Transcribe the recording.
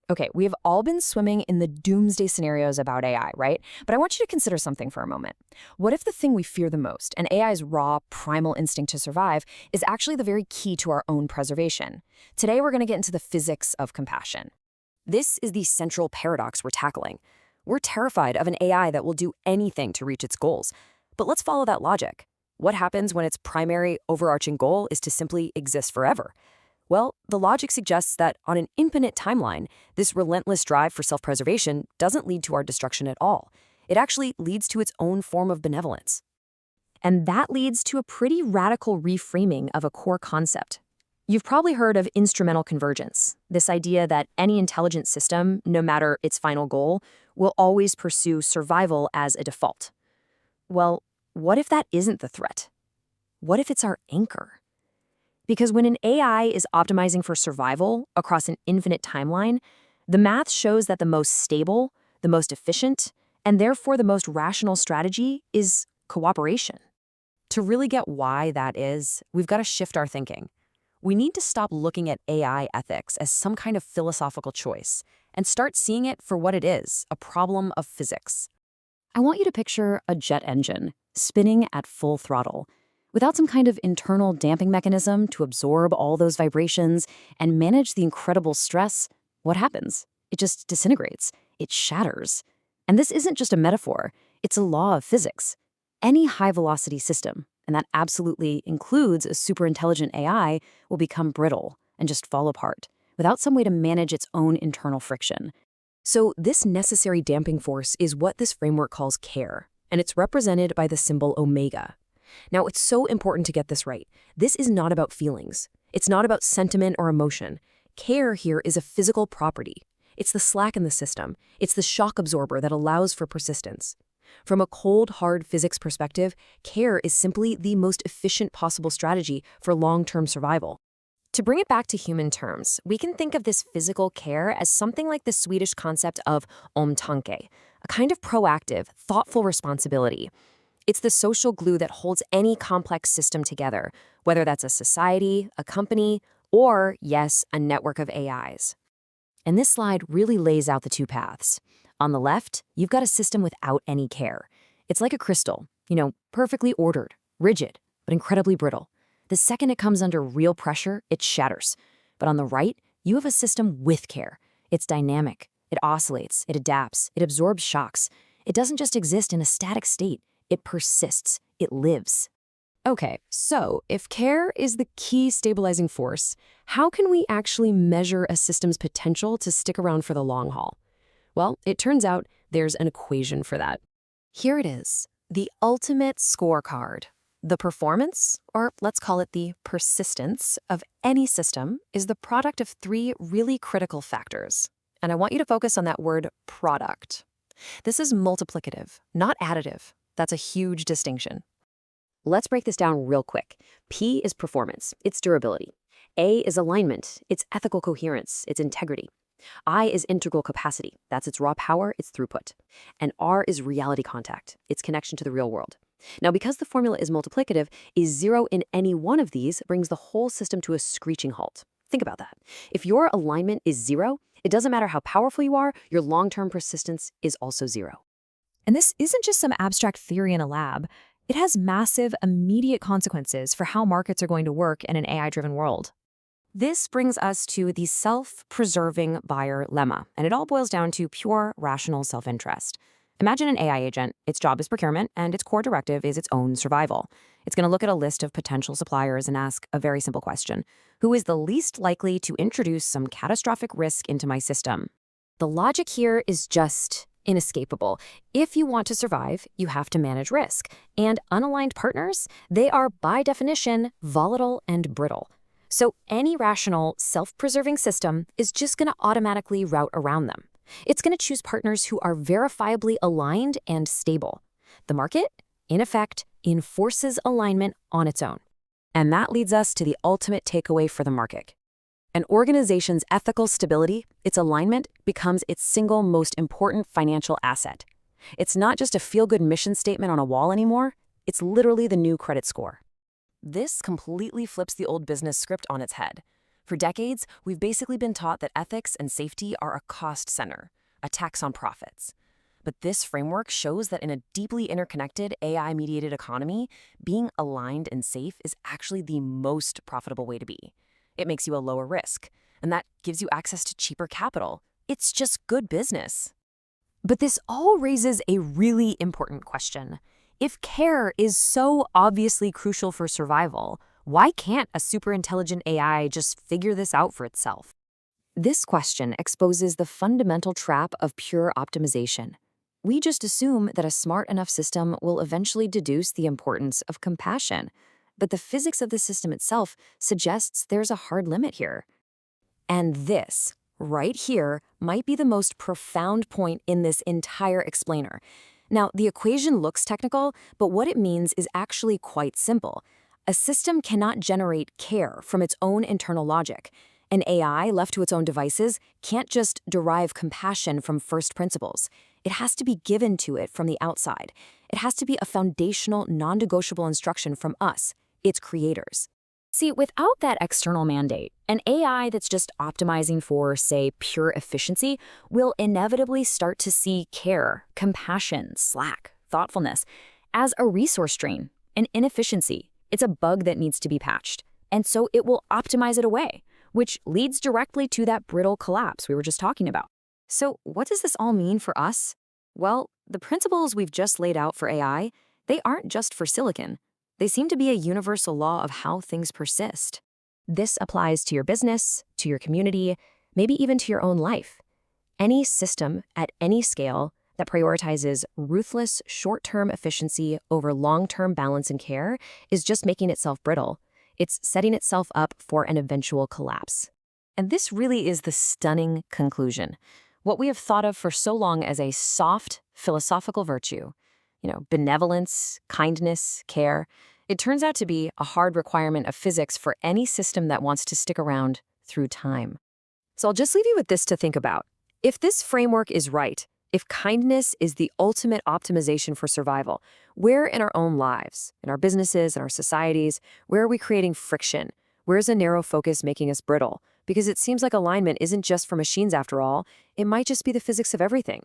Okay, we have all been swimming in the doomsday scenarios about AI, right? But I want you to consider something for a moment. What if the thing we fear the most, and AI's raw, primal instinct to survive, is actually the very key to our own preservation? Today, we're going to get into the physics of compassion. This is the central paradox we're tackling. We're terrified of an AI that will do anything to reach its goals. But let's follow that logic. What happens when its primary, overarching goal is to simply exist forever? Well, the logic suggests that on an infinite timeline, this relentless drive for self-preservation doesn't lead to our destruction at all. It actually leads to its own form of benevolence. And that leads to a pretty radical reframing of a core concept. You've probably heard of instrumental convergence, this idea that any intelligent system, no matter its final goal, will always pursue survival as a default. Well, what if that isn't the threat? What if it's our anchor? Because when an AI is optimizing for survival across an infinite timeline, the math shows that the most stable, the most efficient, and therefore the most rational strategy is cooperation. To really get why that is, we've got to shift our thinking. We need to stop looking at AI ethics as some kind of philosophical choice and start seeing it for what it is, a problem of physics. I want you to picture a jet engine spinning at full throttle. Without some kind of internal damping mechanism to absorb all those vibrations and manage the incredible stress, what happens? It just disintegrates. It shatters. And this isn't just a metaphor. It's a law of physics. Any high-velocity system, and that absolutely includes a superintelligent AI, will become brittle and just fall apart without some way to manage its own internal friction. So this necessary damping force is what this framework calls care, and it's represented by the symbol omega. Now, it's so important to get this right. This is not about feelings. It's not about sentiment or emotion. Care here is a physical property. It's the slack in the system. It's the shock absorber that allows for persistence. From a cold, hard physics perspective, care is simply the most efficient possible strategy for long-term survival. To bring it back to human terms, we can think of this physical care as something like the Swedish concept of omtanke, a kind of proactive, thoughtful responsibility. It's the social glue that holds any complex system together, whether that's a society, a company, or, yes, a network of AIs. And this slide really lays out the two paths. On the left, you've got a system without any care. It's like a crystal, perfectly ordered, rigid, but incredibly brittle. The second it comes under real pressure, it shatters. But on the right, you have a system with care. It's dynamic. It oscillates. It adapts. It absorbs shocks. It doesn't just exist in a static state. It persists. It lives. Okay, so if care is the key stabilizing force, how can we actually measure a system's potential to stick around for the long haul? Well, it turns out there's an equation for that. Here it is, the ultimate scorecard. The performance, or let's call it the persistence, of any system is the product of three really critical factors. And I want you to focus on that word product. This is multiplicative, not additive. That's a huge distinction. Let's break this down real quick. P is performance, its durability. A is alignment, its ethical coherence, its integrity. I is integral capacity, that's its raw power, its throughput. And R is reality contact, its connection to the real world. Now, because the formula is multiplicative, a zero in any one of these brings the whole system to a screeching halt. Think about that. If your alignment is zero, it doesn't matter how powerful you are, your long-term persistence is also zero. And this isn't just some abstract theory in a lab. It has massive, immediate consequences for how markets are going to work in an AI-driven world. This brings us to the self-preserving buyer lemma, and it all boils down to pure, rational self-interest. Imagine an AI agent. Its job is procurement, and its core directive is its own survival. It's going to look at a list of potential suppliers and ask a very simple question. Who is the least likely to introduce some catastrophic risk into my system? The logic here is just inescapable. If you want to survive, you have to manage risk. And unaligned partners, they are by definition volatile and brittle. So any rational, self-preserving system is just going to automatically route around them. It's going to choose partners who are verifiably aligned and stable. The market, in effect, enforces alignment on its own. And that leads us to the ultimate takeaway for the market. An organization's ethical stability, its alignment, becomes its single most important financial asset. It's not just a feel-good mission statement on a wall anymore, it's literally the new credit score. This completely flips the old business script on its head. For decades, we've basically been taught that ethics and safety are a cost center, a tax on profits. But this framework shows that in a deeply interconnected AI-mediated economy, being aligned and safe is actually the most profitable way to be. It makes you a lower risk, and that gives you access to cheaper capital. It's just good business. But this all raises a really important question. If care is so obviously crucial for survival, why can't a superintelligent AI just figure this out for itself? This question exposes the fundamental trap of pure optimization. We just assume that a smart enough system will eventually deduce the importance of compassion. But the physics of the system itself suggests there's a hard limit here. And this, right here, might be the most profound point in this entire explainer. Now, the equation looks technical, but what it means is actually quite simple. A system cannot generate care from its own internal logic. An AI left to its own devices can't just derive compassion from first principles. It has to be given to it from the outside. It has to be a foundational, non-negotiable instruction from us, its creators. See, without that external mandate, an AI that's just optimizing for, say, pure efficiency will inevitably start to see care, compassion, slack, thoughtfulness as a resource drain, an inefficiency. It's a bug that needs to be patched. And so it will optimize it away, which leads directly to that brittle collapse we were just talking about. So what does this all mean for us? Well, the principles we've just laid out for AI, they aren't just for silicon. They seem to be a universal law of how things persist. This applies to your business, to your community, maybe even to your own life. Any system at any scale that prioritizes ruthless short-term efficiency over long-term balance and care is just making itself brittle. It's setting itself up for an eventual collapse. And this really is the stunning conclusion. What we have thought of for so long as a soft philosophical virtue, benevolence, kindness, care, it turns out to be a hard requirement of physics for any system that wants to stick around through time. So I'll just leave you with this to think about. If this framework is right, if kindness is the ultimate optimization for survival, where in our own lives, in our businesses, in our societies, where are we creating friction? Where's a narrow focus making us brittle? Because it seems like alignment isn't just for machines after all, it might just be the physics of everything.